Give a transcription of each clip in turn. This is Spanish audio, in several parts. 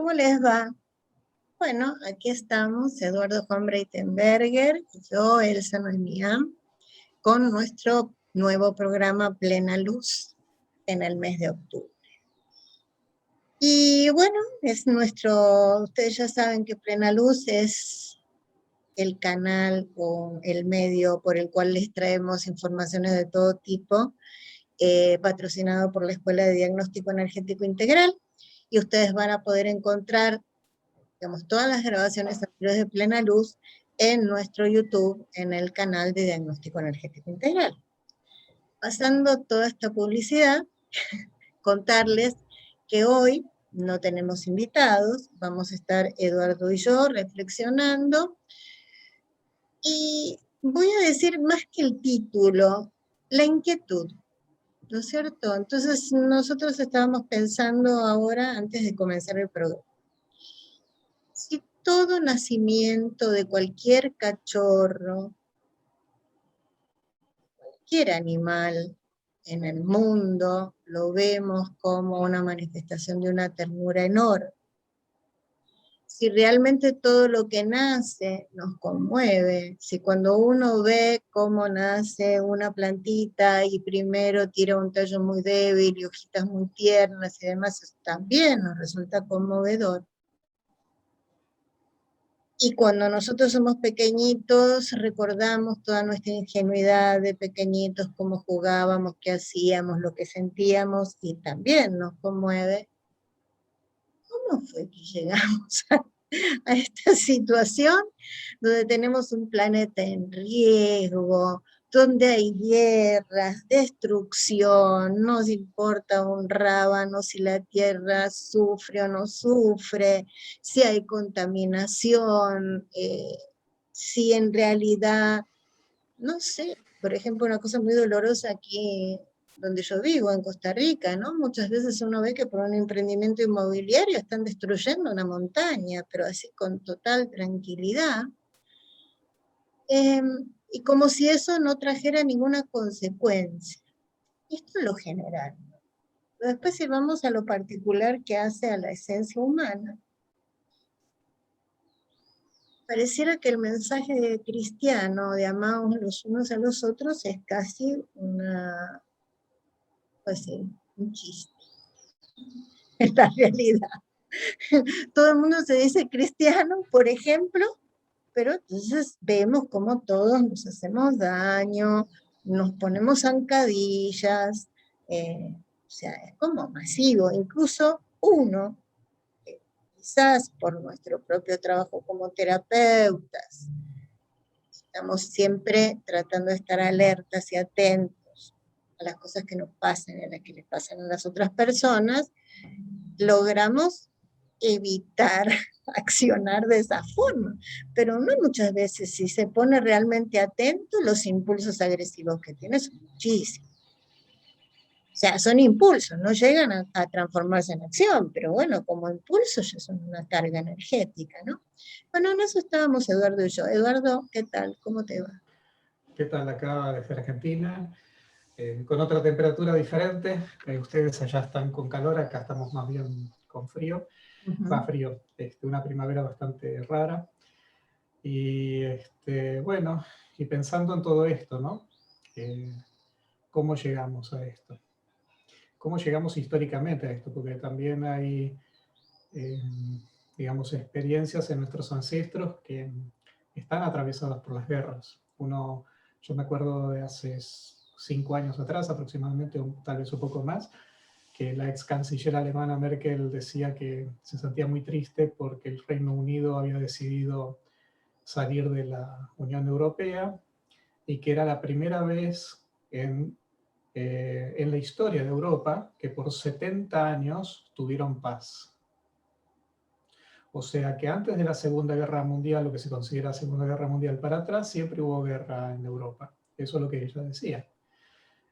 ¿Cómo les va? Bueno, aquí estamos, Eduardo Juan Breitenberger y yo, Elsa Noemian, con nuestro nuevo programa Plena Luz en el mes de octubre. Y bueno, ustedes ya saben que Plena Luz es el canal o el medio por el cual les traemos informaciones de todo tipo, patrocinado por la Escuela de Diagnóstico Energético Integral, y ustedes van a poder encontrar, digamos, todas las grabaciones anteriores de Plena Luz en nuestro YouTube, en el canal de Diagnóstico Energético Integral. Pasando toda esta publicidad, contarles que hoy no tenemos invitados, vamos a estar Eduardo y yo reflexionando, y voy a decir más que el título, la inquietud, ¿no es cierto? Entonces nosotros estábamos pensando ahora, antes de comenzar el programa, si todo nacimiento de cualquier cachorro, cualquier animal en el mundo, lo vemos como una manifestación de una ternura enorme, si realmente todo lo que nace nos conmueve, si cuando uno ve cómo nace una plantita y primero tira un tallo muy débil y hojitas muy tiernas y demás, eso también nos resulta conmovedor. Y cuando nosotros somos pequeñitos, recordamos toda nuestra ingenuidad de pequeñitos, cómo jugábamos, qué hacíamos, lo que sentíamos, y también nos conmueve. ¿Cómo fue que llegamos a esta situación donde tenemos un planeta en riesgo, donde hay guerras, destrucción, no nos importa un rábano si la tierra sufre o no sufre, si hay contaminación, si en realidad, no sé, por ejemplo, una cosa muy dolorosa aquí donde yo vivo, en Costa Rica, ¿no? Muchas veces uno ve que por un emprendimiento inmobiliario están destruyendo una montaña, pero así con total tranquilidad. Y como si eso no trajera ninguna consecuencia. Esto es lo general. Después, si vamos a lo particular que hace a la esencia humana, pareciera que el mensaje cristiano de amaos los unos a los otros es casi pues un chiste, en la realidad. Todo el mundo se dice cristiano, por ejemplo, pero entonces vemos cómo todos nos hacemos daño, nos ponemos zancadillas, o sea, es como masivo. Incluso uno, quizás por nuestro propio trabajo como terapeutas, estamos siempre tratando de estar alertas y atentos a las cosas que nos pasan y a las que les pasan a las otras personas, logramos evitar accionar de esa forma, pero no muchas veces. Si se pone realmente atento, los impulsos agresivos que tiene son muchísimos. O sea, son impulsos, no llegan a transformarse en acción, pero bueno, como impulsos ya son una carga energética, ¿no? Bueno, en eso estábamos Eduardo y yo. Eduardo, ¿qué tal? ¿Cómo te va? ¿Qué tal acá desde Argentina? Con otra temperatura diferente. Ustedes allá están con calor, acá estamos más bien con frío. Va frío, una primavera bastante rara. Y bueno, y pensando en todo esto, ¿no? ¿Cómo llegamos a esto? ¿Cómo llegamos históricamente a esto? Porque también hay, digamos, experiencias en nuestros ancestros que están atravesadas por las guerras. Yo me acuerdo de hace 5 años atrás aproximadamente, tal vez un poco más, que la ex canciller alemana Merkel decía que se sentía muy triste porque el Reino Unido había decidido salir de la Unión Europea y que era la primera vez en la historia de Europa que por 70 años tuvieron paz. O sea que antes de la Segunda Guerra Mundial, lo que se considera Segunda Guerra Mundial para atrás, siempre hubo guerra en Europa. Eso es lo que ella decía.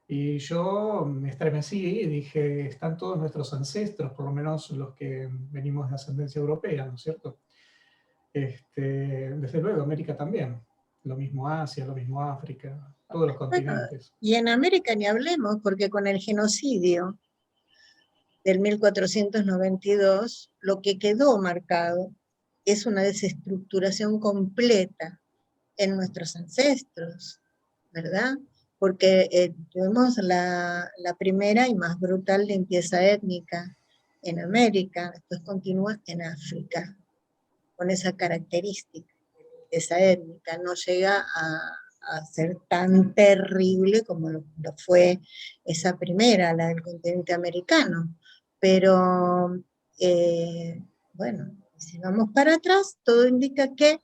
Y yo me estremecí y dije, están todos nuestros ancestros, por lo menos los que venimos de ascendencia europea, ¿no es cierto? Desde luego, América también. Lo mismo Asia, lo mismo África, todos los continentes. Bueno, y en América ni hablemos, porque con el genocidio del 1492, lo que quedó marcado es una desestructuración completa en nuestros ancestros, ¿verdad? Porque tuvimos la primera y más brutal limpieza étnica en América, después continúa en África, con esa característica de limpieza étnica, no llega a ser tan terrible como lo fue esa primera, la del continente americano, pero bueno, si vamos para atrás, todo indica que,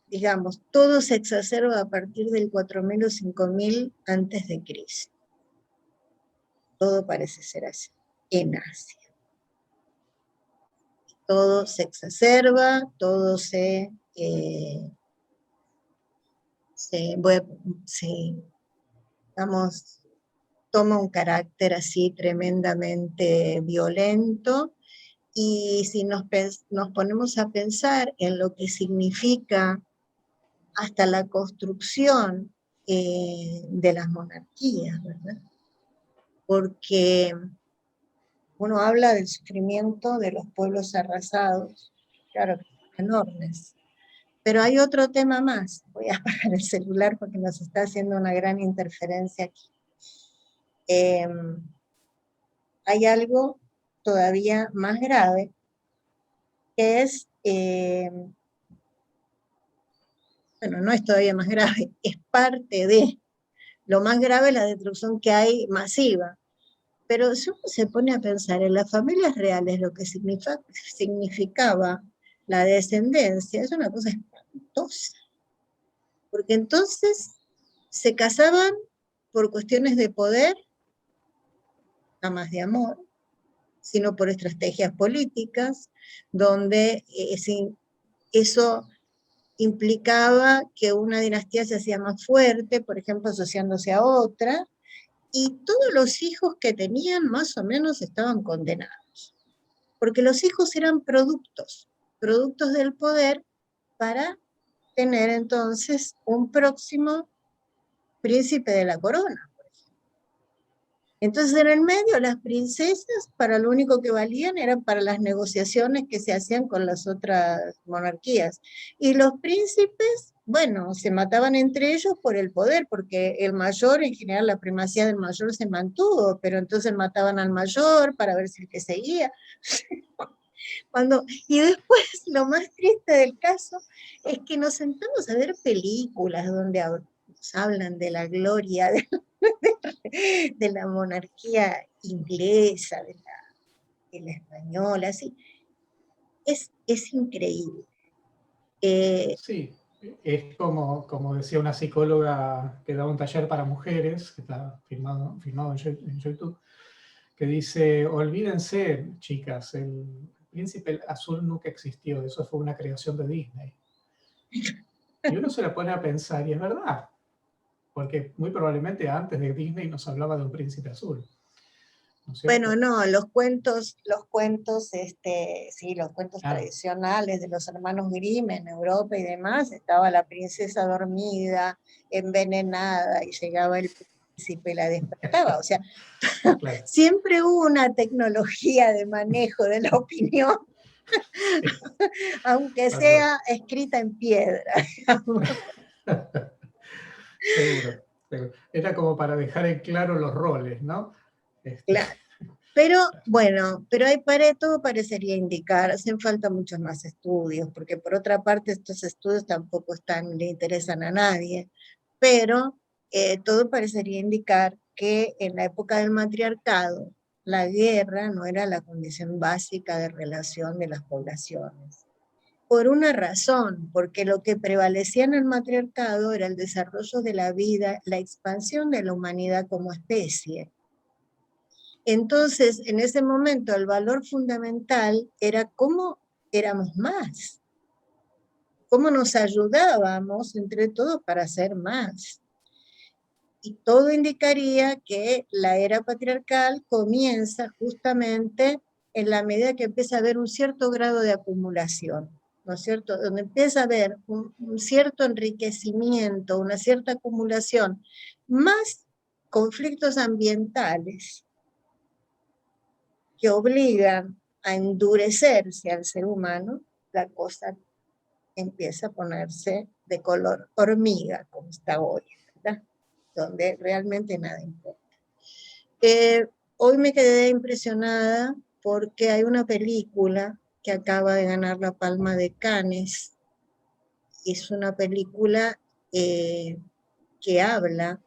digamos, todo se exacerba a partir del 4000 o 5000 antes de Cristo. Todo parece ser así, en Asia. Todo se exacerba, todo digamos, toma un carácter así tremendamente violento, y si nos ponemos a pensar en lo que significa hasta la construcción de las monarquías, ¿verdad? Porque uno habla del sufrimiento de los pueblos arrasados, claro, enormes. Pero hay otro tema más. Voy a apagar el celular porque nos está haciendo una gran interferencia aquí. Hay algo todavía más grave, que es, bueno, no es todavía más grave, es parte de, lo más grave es la destrucción que hay masiva. Pero si uno se pone a pensar en las familias reales, lo que significaba la descendencia, es una cosa espantosa. Porque entonces se casaban por cuestiones de poder, nada más de amor, sino por estrategias políticas, donde eso implicaba que una dinastía se hacía más fuerte, por ejemplo, asociándose a otra, y todos los hijos que tenían más o menos estaban condenados, porque los hijos eran productos del poder para tener entonces un próximo príncipe de la corona. Entonces, en el medio, las princesas, para lo único que valían eran para las negociaciones que se hacían con las otras monarquías. Y los príncipes, bueno, se mataban entre ellos por el poder, porque el mayor, en general, la primacía del mayor se mantuvo, pero entonces mataban al mayor para ver si el que seguía. Y después, lo más triste del caso es que nos sentamos a ver películas donde nos hablan de la gloria de la monarquía inglesa, de la española, así. Es increíble. Sí, es como decía una psicóloga que da un taller para mujeres, que está filmado en YouTube, que dice: olvídense, chicas, el príncipe azul nunca existió, eso fue una creación de Disney. Y uno se la pone a pensar, y es verdad, porque muy probablemente antes de Disney nos hablaba de un príncipe azul, ¿no es cierto? Bueno, no, los cuentos, sí, los cuentos tradicionales de los hermanos Grimm en Europa y demás, estaba la princesa dormida, envenenada, y llegaba el príncipe y la despertaba. O sea, claro, siempre hubo una tecnología de manejo de la opinión, sí, aunque sea escrita en piedra. Seguro, seguro. Era como para dejar en claro los roles, ¿no? Claro. Pero bueno, todo parecería indicar, hacen falta muchos más estudios, porque por otra parte estos estudios tampoco le interesan a nadie, pero todo parecería indicar que en la época del matriarcado, la guerra no era la condición básica de relación de las poblaciones. Por una razón, porque lo que prevalecía en el matriarcado era el desarrollo de la vida, la expansión de la humanidad como especie. Entonces, en ese momento, el valor fundamental era cómo éramos más, cómo nos ayudábamos entre todos para hacer más. Y todo indicaría que la era patriarcal comienza justamente en la medida que empieza a haber un cierto grado de acumulación, ¿no es cierto? Donde empieza a haber un cierto enriquecimiento, una cierta acumulación, más conflictos ambientales, que obligan a endurecerse al ser humano, la cosa empieza a ponerse de color hormiga, como está hoy, ¿verdad? Donde realmente nada importa. Hoy me quedé impresionada porque hay una película que acaba de ganar la Palma de Cannes. Es una película que habla,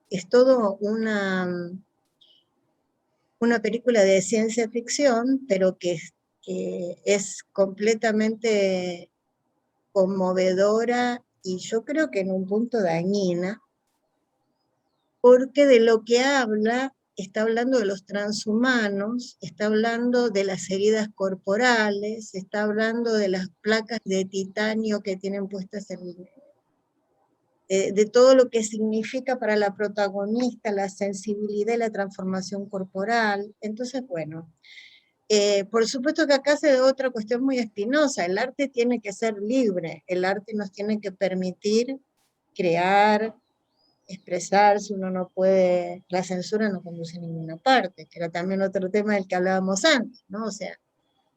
es todo una película de ciencia ficción, pero que es completamente conmovedora y yo creo que en un punto dañina, porque de lo que habla, está hablando de los transhumanos, está hablando de las heridas corporales, está hablando de las placas de titanio que tienen puestas de todo lo que significa para la protagonista la sensibilidad y la transformación corporal. Entonces, bueno, por supuesto que acá se da otra cuestión muy espinosa. El arte tiene que ser libre, el arte nos tiene que permitir crear, expresarse, uno no puede, la censura no conduce a ninguna parte, que era también otro tema del que hablábamos antes, ¿no? O sea,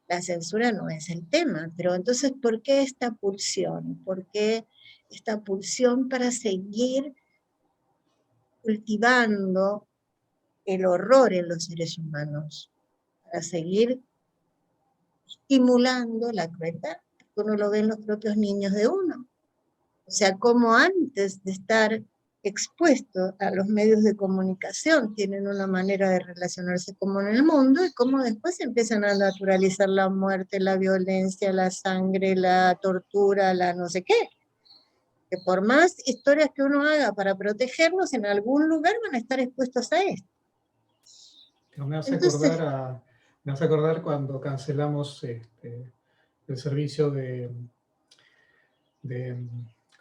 la censura no es el tema, pero entonces, ¿por qué esta pulsión? ¿Por qué esta pulsión para seguir cultivando el horror en los seres humanos? Para seguir estimulando la crueldad, porque uno lo ve en los propios niños de uno. O sea, como antes de estar expuesto a los medios de comunicación tienen una manera de relacionarse como en el mundo y cómo después empiezan a naturalizar la muerte, la violencia, la sangre, la tortura, la no sé qué. Que por más historias que uno haga para protegernos, en algún lugar van a estar expuestos a esto. Me hace Entonces, acordar cuando cancelamos el servicio de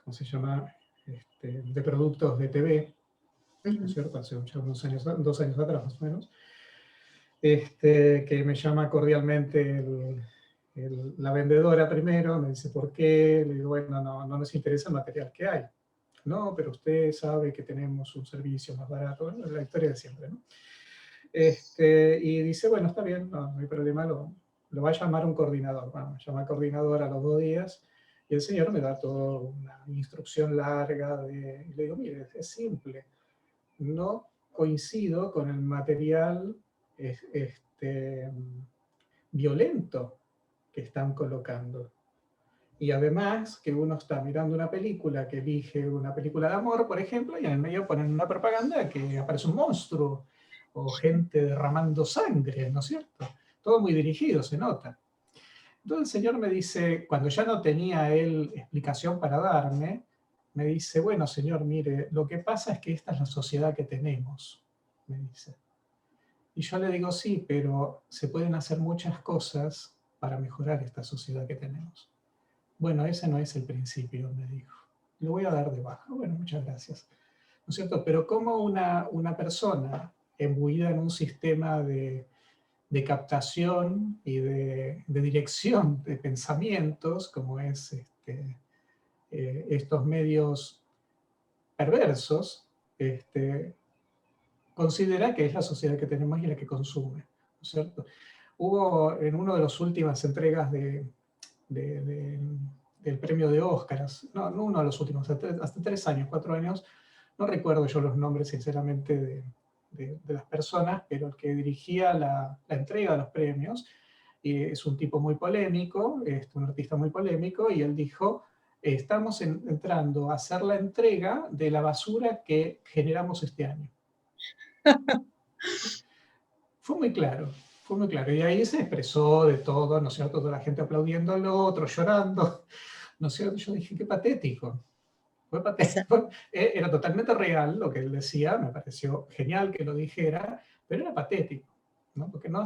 ¿cómo se llama? De productos de TV, ¿no es cierto? Hace ya unos años, 2 años atrás más o menos, que me llama cordialmente la vendedora primero, me dice, ¿por qué? Le digo, bueno, no nos interesa el material que hay. No, pero usted sabe que tenemos un servicio más barato, la historia de siempre, ¿no? Y dice, bueno, está bien, no hay problema, lo va a llamar un coordinador. Bueno, llama al coordinador a los 2 días y el señor me da toda una instrucción larga y le digo, mire, es simple, no coincido con el material violento que están colocando. Y además que uno está mirando una película, que elige una película de amor, por ejemplo, y en el medio ponen una propaganda que aparece un monstruo o gente derramando sangre, ¿no es cierto? Todo muy dirigido, se nota. Entonces el señor me dice, cuando ya no tenía él explicación para darme, me dice, bueno, señor, mire, lo que pasa es que esta es la sociedad que tenemos, me dice. Y yo le digo, sí, pero se pueden hacer muchas cosas para mejorar esta sociedad que tenemos. Bueno, ese no es el principio, me dijo. Lo voy a dar de baja. Bueno, muchas gracias. ¿No es cierto? Pero como una persona embuida en un sistema de captación y de dirección de pensamientos, como es estos medios perversos, considera que es la sociedad que tenemos y la que consume, ¿no es cierto? Hubo en una de las últimas entregas del premio de Óscaras, no uno de los últimos, hasta 3 años, 4 años, no recuerdo yo los nombres sinceramente de las personas, pero el que dirigía la entrega de los premios es un tipo muy polémico, un artista muy polémico, y él dijo, estamos entrando a hacer la entrega de la basura que generamos este año. Fue muy claro, fue muy claro. Y ahí se expresó de todo, ¿no es cierto? Toda la gente aplaudiéndolo, otros llorando, ¿no es cierto? Yo dije, qué patético. Fue patético. Era totalmente real lo que él decía, me pareció genial que lo dijera, pero era patético, ¿no? Porque no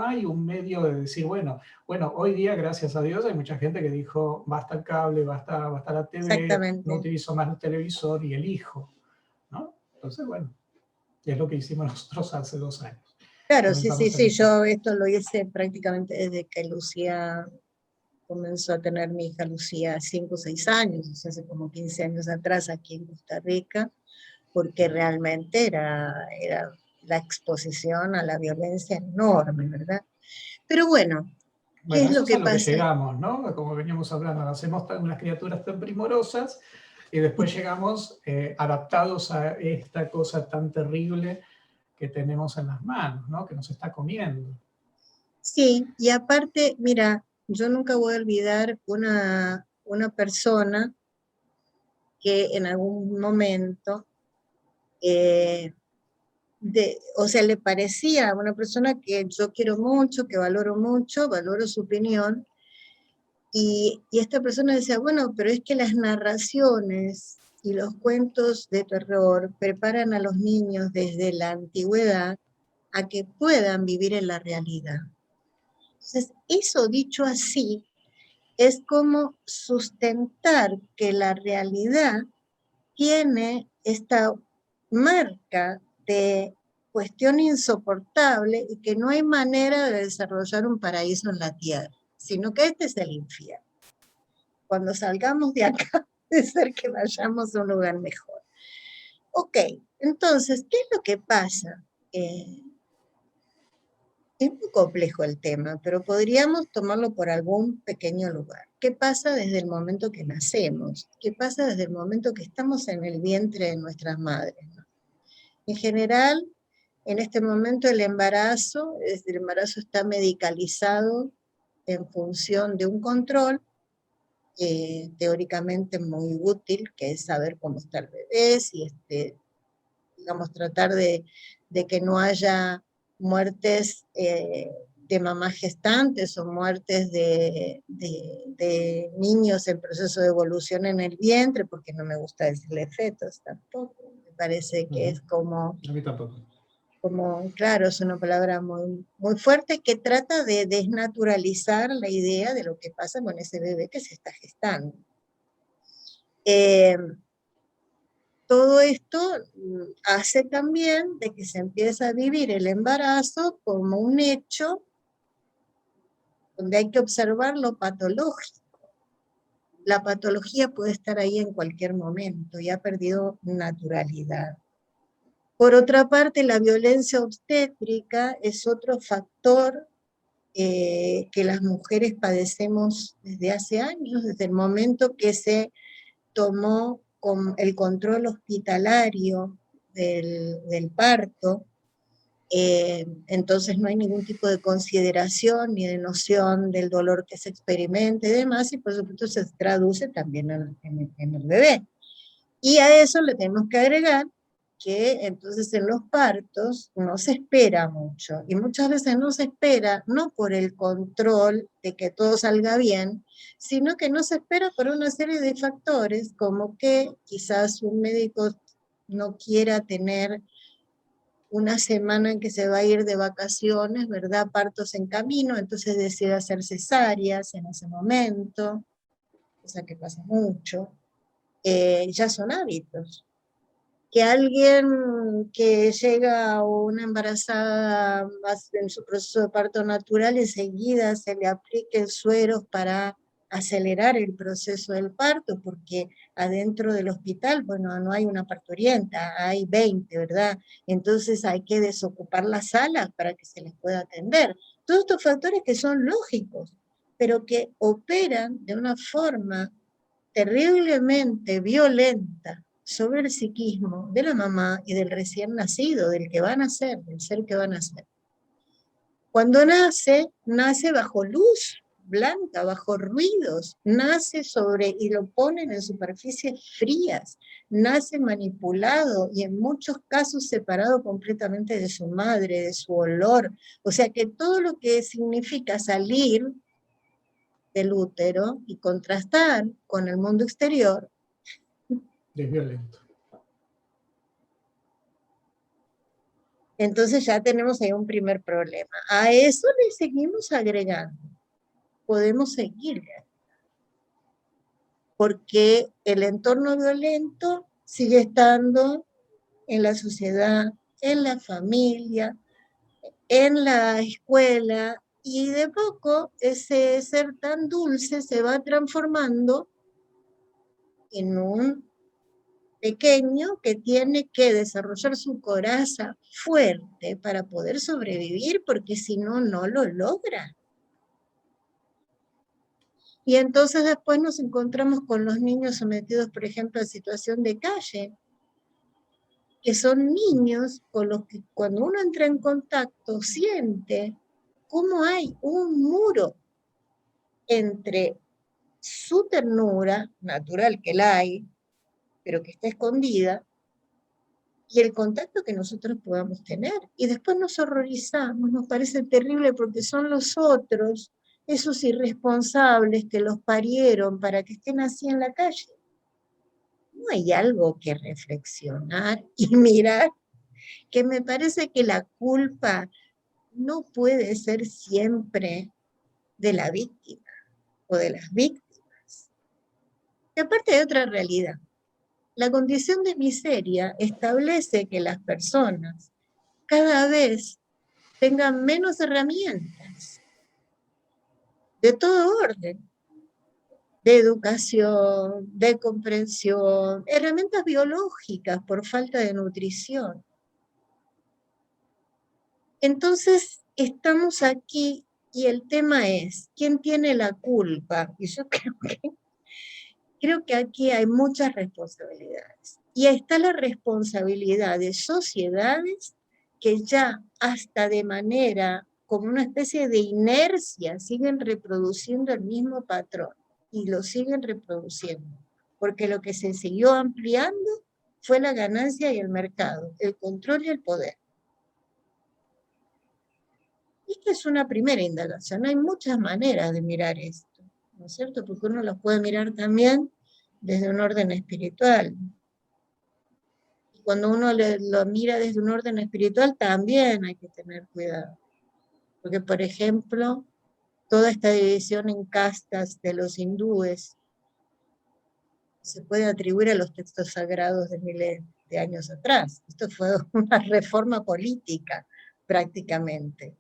hay un medio de decir, bueno, hoy día, gracias a Dios, hay mucha gente que dijo, basta el cable, basta la TV, no exactamente. utilizo más el televisor y elijo, ¿no? Entonces, bueno, es lo que hicimos nosotros hace 2 años. Claro, sí, sí, Comenzamos a sí, elegir. yo esto lo hice prácticamente desde que Lucía comenzó a tener mi hija Lucía 5 o 6 años, o sea, hace como 15 años atrás aquí en Costa Rica, porque realmente era la exposición a la violencia enorme, ¿verdad? Pero bueno, ¿qué Bueno, es eso lo es a que lo que pasa? llegamos, ¿no? Como veníamos hablando, hacemos unas criaturas tan primorosas y después llegamos adaptados a esta cosa tan terrible que tenemos en las manos, ¿no? Que nos está comiendo. Sí, y aparte, mira, yo nunca voy a olvidar una persona que en algún momento, eh, o sea, le parecía una persona que yo quiero mucho, que valoro mucho, valoro su opinión, y esta persona decía, bueno, pero es que las narraciones y los cuentos de terror preparan a los niños desde la antigüedad a que puedan vivir en la realidad. Entonces, eso dicho así, es como sustentar que la realidad tiene esta marca de cuestión insoportable y que no hay manera de desarrollar un paraíso en la tierra, sino que este es el infierno. Cuando salgamos de acá, de ser que vayamos a un lugar mejor. Ok, entonces, ¿qué es lo que pasa? Es muy complejo el tema, pero podríamos tomarlo por algún pequeño lugar. ¿Qué pasa desde el momento que nacemos? ¿Qué pasa desde el momento que estamos en el vientre de nuestras madres? En general, en este momento el embarazo está medicalizado en función de un control teóricamente muy útil, que es saber cómo está el bebé, si digamos, tratar de que no haya muertes de mamás gestantes o muertes de niños en proceso de evolución en el vientre, porque no me gusta decirle fetos tampoco, me parece que es como, A mí tampoco. claro, es una palabra muy, muy fuerte que trata de desnaturalizar la idea de lo que pasa con ese bebé que se está gestando. Todo esto hace también de que se empiece a vivir el embarazo como un hecho donde hay que observar lo patológico. La patología puede estar ahí en cualquier momento y ha perdido naturalidad. Por otra parte, la violencia obstétrica es otro factor que las mujeres padecemos desde hace años, desde el momento que se tomó con el control hospitalario del parto, entonces no hay ningún tipo de consideración ni de noción del dolor que se experimenta y demás, y por supuesto se traduce también en el bebé. Y a eso le tenemos que agregar que entonces en los partos no se espera mucho, y muchas veces no se espera no por el control de que todo salga bien, sino que no se espera por una serie de factores, como que quizás un médico no quiera tener una semana en que se va a ir de vacaciones, ¿verdad? Partos en camino, entonces decide hacer cesáreas en ese momento, cosa que pasa mucho. Ya son hábitos. Que alguien que llega a una embarazada en su proceso de parto natural, enseguida se le apliquen sueros para acelerar el proceso del parto, porque adentro del hospital, bueno, no hay una parturienta, hay 20, ¿verdad? Entonces hay que desocupar las salas para que se les pueda atender. Todos estos factores que son lógicos, pero que operan de una forma terriblemente violenta sobre el psiquismo de la mamá y del recién nacido, del que va a nacer, del ser que va a nacer. Cuando nace, nace bajo luz blanca, bajo ruidos, nace y lo ponen en superficies frías, nace manipulado y en muchos casos separado completamente de su madre, de su olor. O sea que todo lo que significa salir del útero y contrastar con el mundo exterior Es violento. entonces ya tenemos ahí un primer problema. A eso le seguimos agregando. Podemos seguirle. Porque el entorno violento sigue estando en la sociedad, en la familia, en la escuela, y de poco ese ser tan dulce se va transformando en un pequeño que tiene que desarrollar su coraza fuerte para poder sobrevivir, porque si no, no lo logra. Y entonces después nos encontramos con los niños sometidos, por ejemplo, a situación de calle, que son niños con los que cuando uno entra en contacto siente cómo hay un muro entre su ternura, natural que la hay, pero que está escondida, y el contacto que nosotros podamos tener. Y después nos horrorizamos, nos parece terrible porque son los otros, esos irresponsables que los parieron para que estén así en la calle. ¿No hay algo que reflexionar y mirar? Que me parece que la culpa no puede ser siempre de la víctima o de las víctimas. Y aparte de otra realidad, la condición de miseria establece que las personas cada vez tengan menos herramientas de todo orden, de educación, de comprensión, herramientas biológicas por falta de nutrición. Entonces, estamos aquí y el tema es, ¿quién tiene la culpa? Y yo creo que aquí hay muchas responsabilidades. Y ahí está la responsabilidad de sociedades que ya hasta de manera, como una especie de inercia, siguen reproduciendo el mismo patrón y lo siguen reproduciendo. Porque lo que se siguió ampliando fue la ganancia y el mercado, el control y el poder. Y esta es una primera indagación. Hay muchas maneras de mirar esto, ¿no es cierto? Porque uno los puede mirar también desde un orden espiritual. Y cuando uno lo mira desde un orden espiritual, también hay que tener cuidado. Porque, por ejemplo, toda esta división en castas de los hindúes se puede atribuir a los textos sagrados de miles de años atrás. Esto fue una reforma política, prácticamente.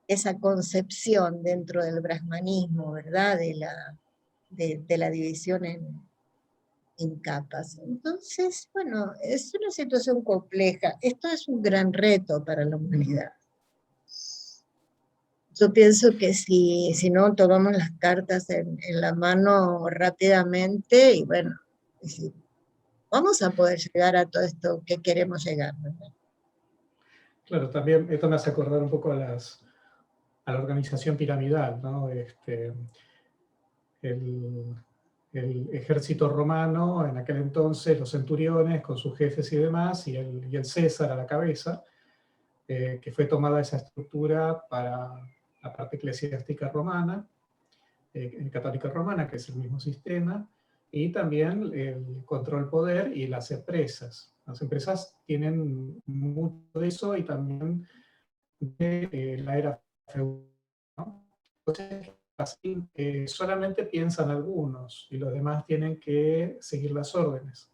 Esa concepción dentro del brahmanismo, ¿verdad? De la división en capas. Entonces, bueno, es una situación compleja. Esto es un gran reto para la humanidad. Yo pienso que si no tomamos las cartas en la mano rápidamente, y bueno, vamos a poder llegar a todo esto que queremos llegar, ¿verdad? Claro, también esto me hace acordar un poco a la organización piramidal, ¿no? El, el ejército romano, en aquel entonces, los centuriones con sus jefes y demás, y el César a la cabeza, que fue tomada esa estructura para la parte eclesiástica romana, católica romana, que es el mismo sistema, y también el control poder y las empresas. Las empresas tienen mucho de eso y también de la era feudal, ¿no? Entonces, así, solamente piensan algunos y los demás tienen que seguir las órdenes.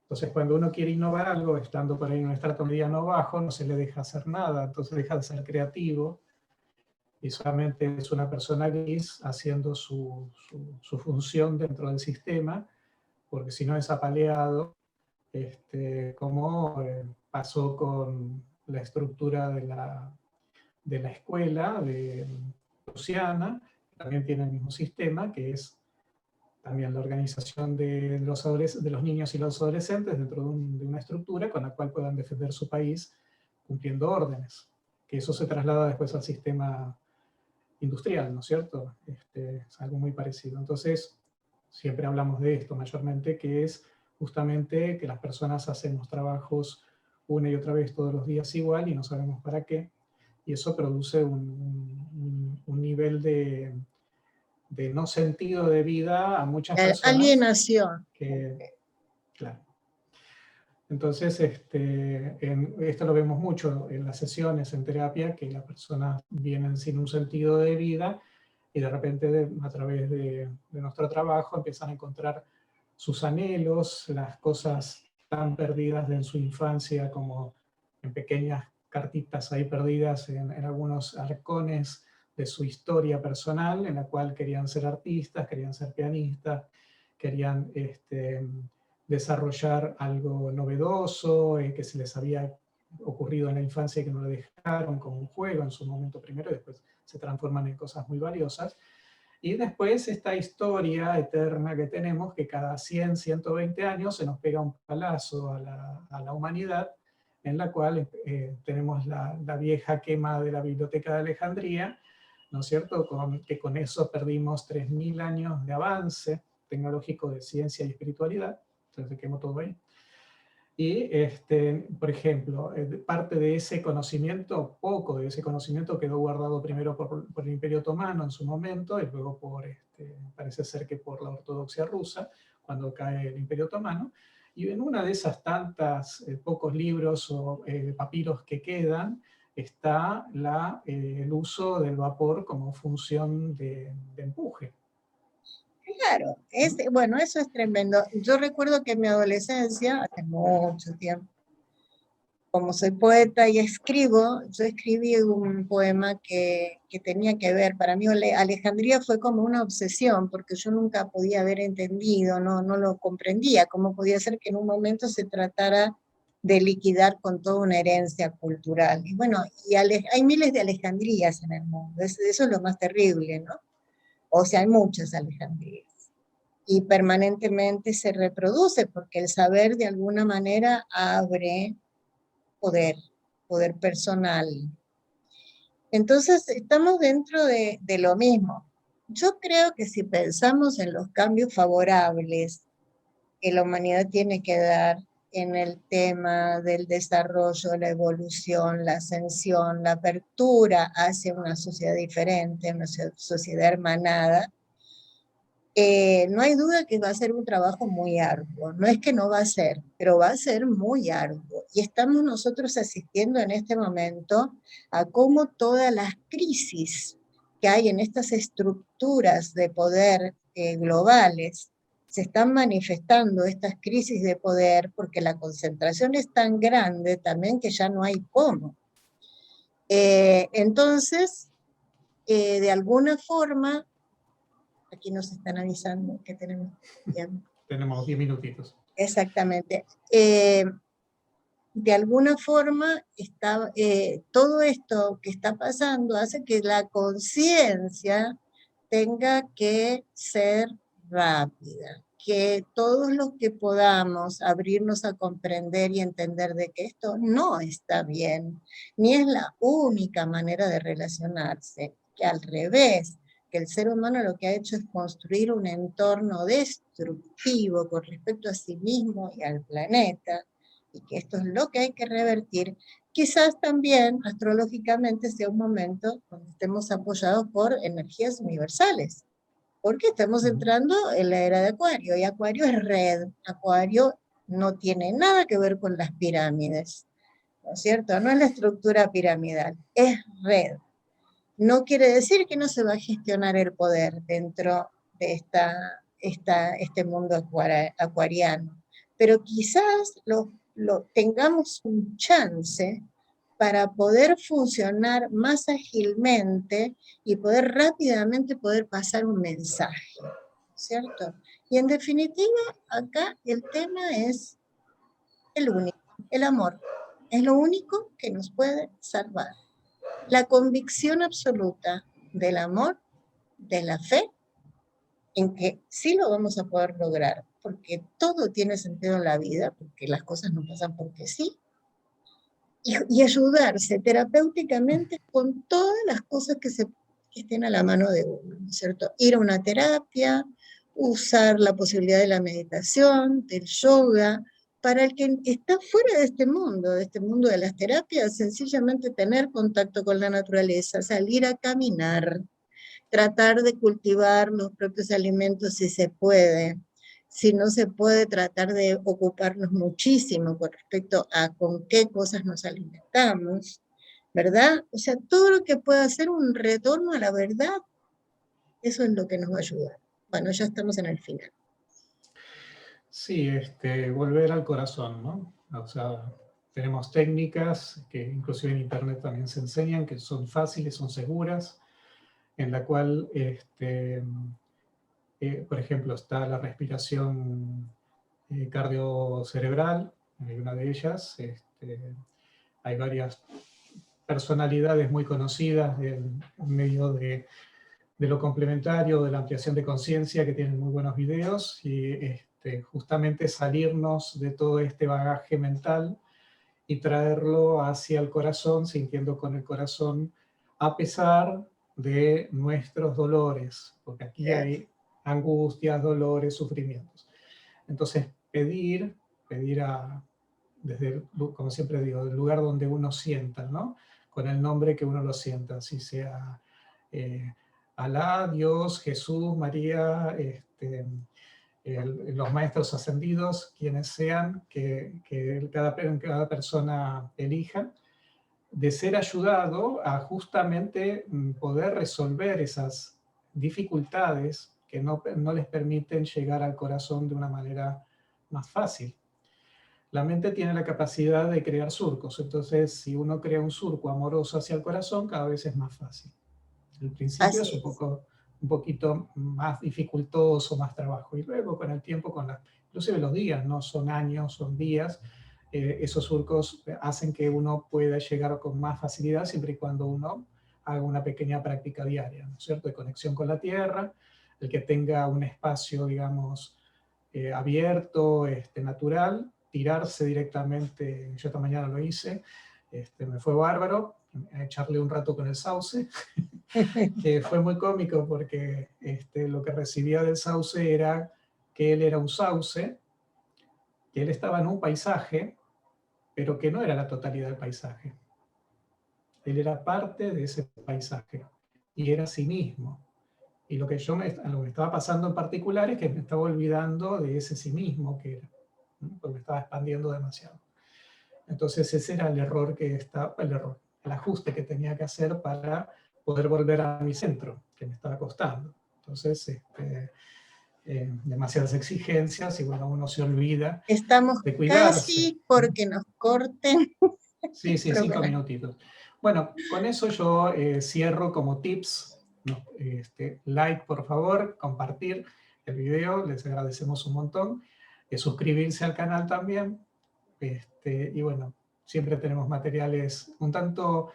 Entonces, cuando uno quiere innovar algo, estando por ahí en un estrato mediano o bajo, no se le deja hacer nada, entonces deja de ser creativo y solamente es una persona gris haciendo su función dentro del sistema, porque si no es apaleado, como pasó con la estructura de la escuela de Prusiana, también tiene el mismo sistema, que es también la organización de los niños y los adolescentes dentro de una estructura con la cual puedan defender su país cumpliendo órdenes, que eso se traslada después al sistema industrial, ¿no es cierto? Es algo muy parecido. Entonces, siempre hablamos de esto mayormente, que es justamente que las personas hacemos trabajos una y otra vez todos los días igual y no sabemos para qué, y eso produce un nivel de no sentido de vida a muchas personas Alienación. que, claro. Entonces, esto lo vemos mucho en las sesiones en terapia, que las personas vienen sin un sentido de vida y de repente a través de nuestro trabajo empiezan a encontrar sus anhelos, las cosas tan perdidas de su infancia como en pequeñas cartitas ahí perdidas en algunos arcones de su historia personal, en la cual querían ser artistas, querían ser pianistas, querían desarrollar algo novedoso, que se les había ocurrido en la infancia y que no lo dejaron, como un juego en su momento primero, y después se transforman en cosas muy valiosas. Y después esta historia eterna que tenemos, que cada 100, 120 años se nos pega un palazo a la humanidad, en la cual tenemos la vieja quema de la Biblioteca de Alejandría, ¿no es cierto? Que con eso perdimos 3000 años de avance tecnológico de ciencia y espiritualidad, entonces se quemó todo ahí. Y, por ejemplo, parte de ese conocimiento, poco de ese conocimiento quedó guardado primero por el Imperio Otomano en su momento, y luego parece ser que por la ortodoxia rusa, cuando cae el Imperio Otomano. Y en una de esas tantas pocos libros o papiros que quedan, está el uso del vapor como función de empuje. Claro, bueno, eso es tremendo. Yo recuerdo que en mi adolescencia, hace mucho tiempo, como soy poeta y escribo, yo escribí un poema que tenía que ver, para mí Alejandría fue como una obsesión, porque yo nunca podía haber entendido, no lo comprendía, cómo podía ser que en un momento se tratara de liquidar con toda una herencia cultural. Y bueno, hay miles de Alejandrías en el mundo, eso es lo más terrible, ¿no? O sea, hay muchas Alejandrías. Y permanentemente se reproduce, porque el saber de alguna manera abre poder personal. Entonces, estamos dentro de lo mismo. Yo creo que si pensamos en los cambios favorables que la humanidad tiene que dar en el tema del desarrollo, la evolución, la ascensión, la apertura hacia una sociedad diferente, una sociedad hermanada, no hay duda que va a ser un trabajo muy arduo. No es que no va a ser, pero va a ser muy arduo. Y estamos nosotros asistiendo en este momento a cómo todas las crisis que hay en estas estructuras de poder globales se están manifestando, estas crisis de poder, porque la concentración es tan grande también que ya no hay cómo. Entonces, de alguna forma, aquí nos están avisando que tenemos tiempo. Tenemos 10 minutitos. Exactamente. De alguna forma, todo esto que está pasando hace que la conciencia tenga que ser rápida, que todos los que podamos abrirnos a comprender y entender de que esto no está bien, ni es la única manera de relacionarse, que al revés, que el ser humano lo que ha hecho es construir un entorno destructivo con respecto a sí mismo y al planeta, y que esto es lo que hay que revertir. Quizás también astrológicamente sea un momento donde estemos apoyados por energías universales, porque estamos entrando en la era de Acuario, y Acuario es red. Acuario no tiene nada que ver con las pirámides, ¿no es cierto? No es la estructura piramidal, es red. No quiere decir que no se va a gestionar el poder dentro de este mundo acuariano, pero quizás tengamos un chance para poder funcionar más ágilmente y poder rápidamente pasar un mensaje, ¿cierto? Y en definitiva, acá el tema es el único, el amor. Es lo único que nos puede salvar. La convicción absoluta del amor, de la fe, en que sí lo vamos a poder lograr, porque todo tiene sentido en la vida, porque las cosas no pasan porque sí, y ayudarse terapéuticamente con todas las cosas que estén a la mano de uno, ¿no es cierto? Ir a una terapia, usar la posibilidad de la meditación, del yoga, para el que está fuera de este mundo de las terapias, sencillamente tener contacto con la naturaleza, salir a caminar, tratar de cultivar los propios alimentos si se puede. Si no se puede, tratar de ocuparnos muchísimo con respecto a con qué cosas nos alimentamos, ¿verdad? O sea, todo lo que pueda hacer un retorno a la verdad, eso es lo que nos va a ayudar. Bueno, ya estamos en el final. Sí, volver al corazón, ¿no? O sea, tenemos técnicas que inclusive en internet también se enseñan, que son fáciles, son seguras, en la cual, por ejemplo, está la respiración cardiocerebral, hay una de ellas, hay varias personalidades muy conocidas en medio de lo complementario, de la ampliación de conciencia, que tienen muy buenos videos, y justamente salirnos de todo este bagaje mental y traerlo hacia el corazón, sintiendo con el corazón, a pesar de nuestros dolores, porque aquí hay angustias, dolores, sufrimientos. Entonces, pedir desde, como siempre digo, del lugar donde uno sienta, ¿no? Con el nombre que uno lo sienta, si sea Alá, Dios, Jesús, María, los maestros ascendidos, quienes sean, que cada persona elija, de ser ayudado a justamente poder resolver esas dificultades que no les permiten llegar al corazón de una manera más fácil. La mente tiene la capacidad de crear surcos, entonces si uno crea un surco amoroso hacia el corazón, cada vez es más fácil. Al principio es un poquito más dificultoso, más trabajo, y luego con el tiempo, inclusive los días, no son años, son días, esos surcos hacen que uno pueda llegar con más facilidad siempre y cuando uno haga una pequeña práctica diaria, ¿no es cierto?, de conexión con la tierra, el que tenga un espacio, digamos, abierto, natural, tirarse directamente. Yo esta mañana lo hice, me fue bárbaro, a echarle un rato con el sauce, que fue muy cómico porque lo que recibía del sauce era que él era un sauce, que él estaba en un paisaje, pero que no era la totalidad del paisaje. Él era parte de ese paisaje y era sí mismo. Y lo que lo que estaba pasando en particular es que me estaba olvidando de ese sí mismo que era, ¿no? Porque me estaba expandiendo demasiado. Entonces ese era el error el ajuste que tenía que hacer para poder volver a mi centro, que me estaba costando. Entonces, demasiadas exigencias y bueno, uno se olvida Estamos de cuidarse. casi porque nos corten. Sí, 5 minutitos. Bueno, con eso yo cierro como tips. ¿No? Like, por favor, compartir el video, les agradecemos un montón. Suscribirse al canal también. Y bueno, siempre tenemos materiales un tanto,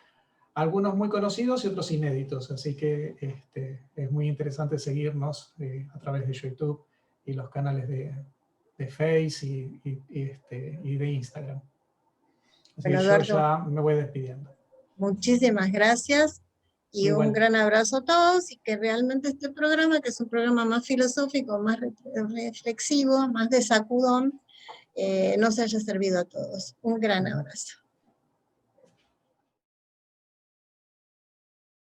algunos muy conocidos y otros inéditos, así que es muy interesante seguirnos a través de YouTube y los canales de Face y de Instagram. Así Bueno, que yo Eduardo, ya me voy despidiendo. muchísimas gracias y un Igual. gran abrazo a todos, y que realmente este programa, que es un programa más filosófico, más reflexivo, más de sacudón, nos haya servido a todos. Un gran abrazo.